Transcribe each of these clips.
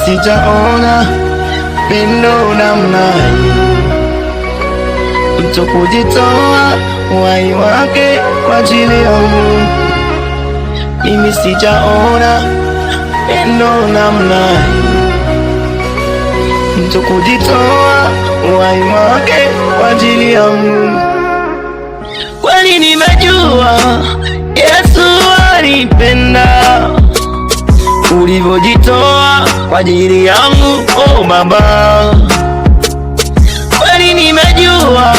sijaona pendo namna hii, mtu kujitoa uhai wake kwa ajili yangu. Mimi sijaona pendo namna hii, mtu kujitoa uhai wake kwa ajili yangu. Kweli nimejua Yesu alipenda ulivyojitoa kwa ajili yangu, oh Baba. Kweli nimejua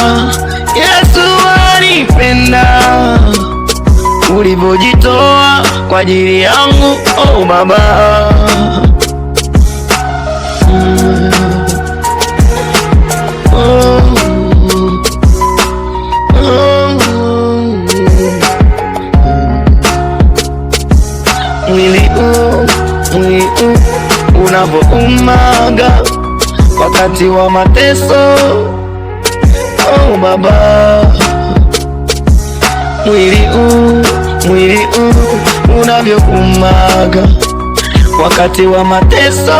Yesu alipenda ulivyojitoa kwa ajili yangu, oh Baba. Mwili unavoumaga wakati wa mateso, oh Baba. Mwili unavyoumaga wakati wa mateso,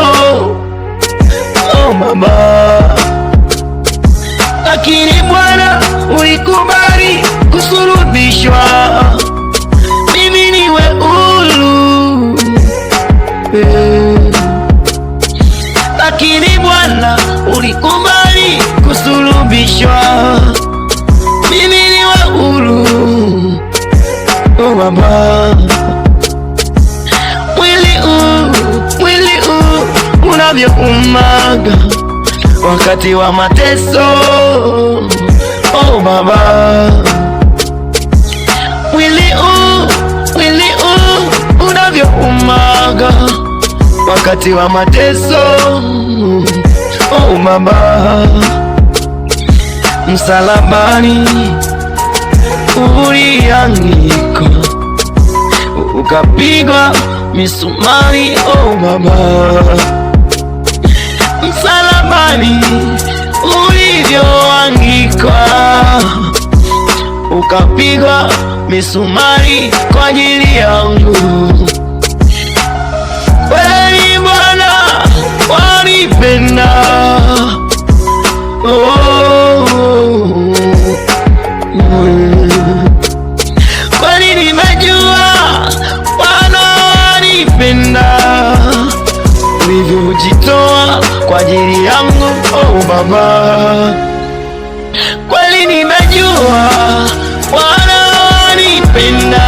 oh Baba. Lakini Bwana ulikubali kusulubishwa mimi niwe huru, lakini Bwana ulikubali kusulubishwa mimi niwe huru, oh Baba. Mwili unavyoumaga wakati wa mateso, oh Baba. Mwili unavyoumaga wakati wa mateso, oh Baba. Msalabani uliangikwa, ukapigwa misumari, oh Baba. Msalabani ulivyoangikwa, ukapigwa misumari kwa ajili yangu. Kweli Bwana wanipenda, kweli nimejua Bwana wanipenda ulivyojitoa kwa ajili yangu, oh Baba. Kweli nimejua Bwana wanipenda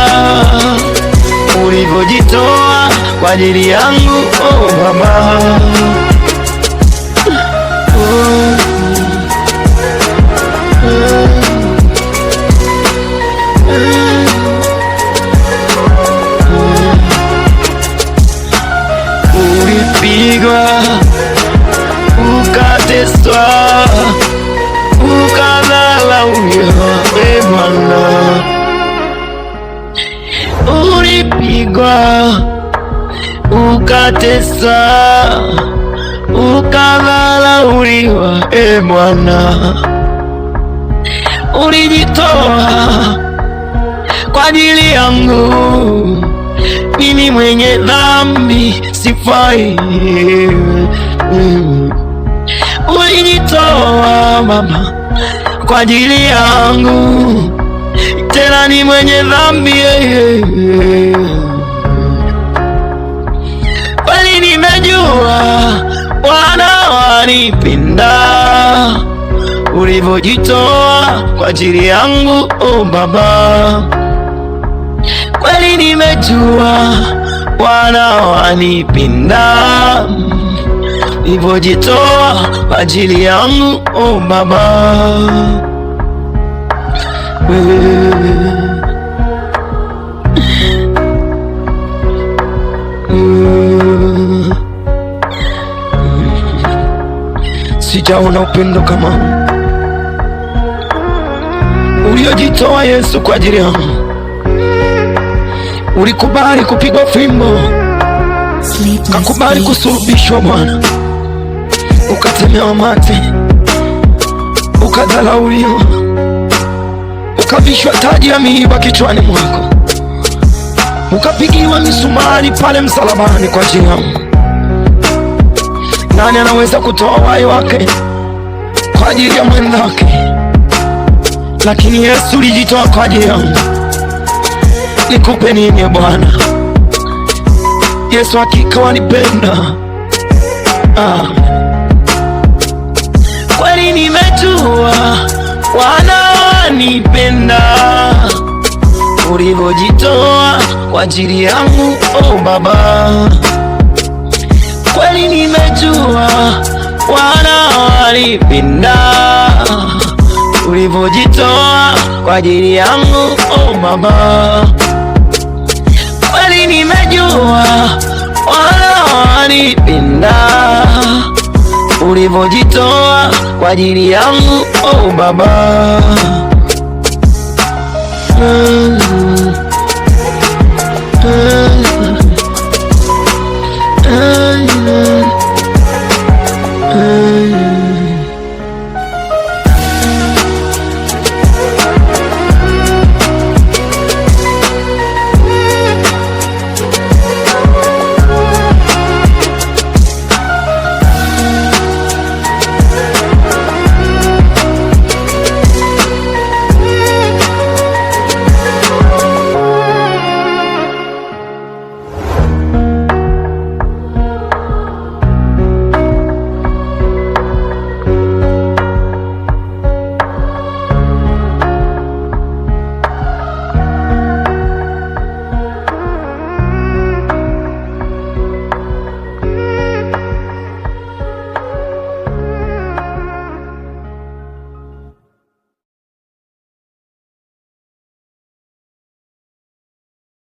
ulivyojitoa kwa ajili yangu, oh Baba. Ulipigwa, ukateswa, ukadharauliwa, e Bwana. Ulipigwa, ukateswa, ukadharauliwa, e Bwana. Ulijitoa kwa ajili yangu mimi mwenye dhambi sifai. Ulijitoa Baba kwa ajili yangu, tena ni mwenye dhambi. Bali nimejua Bwana wanipenda ulivyojitoa kwa ajili yangu, oh Baba. Kweli nimejua Bwana wanipenda ulivyojitoa kwa ajili yangu, oh Baba. Sijaona upendo kama uliojitoa Yesu kwa ajili yangu. Ulikubali kupigwa fimbo, kakubali kusulubishwa Bwana, ukatemewa mate, ukadharauliwa, ukavishwa taji ya miiba kichwani mwako, ukapigiwa misumari pale msalabani kwa ajili yangu. Nani anaweza kutoa uhai wake kwa ajili ya mwenzake? Lakini Yesu ulijitoa kwa ajili yangu. Nikupe nini Bwana? Yesu hakika wanipenda. Kweli nimejua wananipenda, ulivyojitoa kwa ajili yangu, oh Baba. Kweli nimejua wananipenda, ulivyojitoa kwa ajili yangu, oh Baba. Kweli nimejua wananipenda, ulivyojitoa kwa ajili yangu, oh Baba.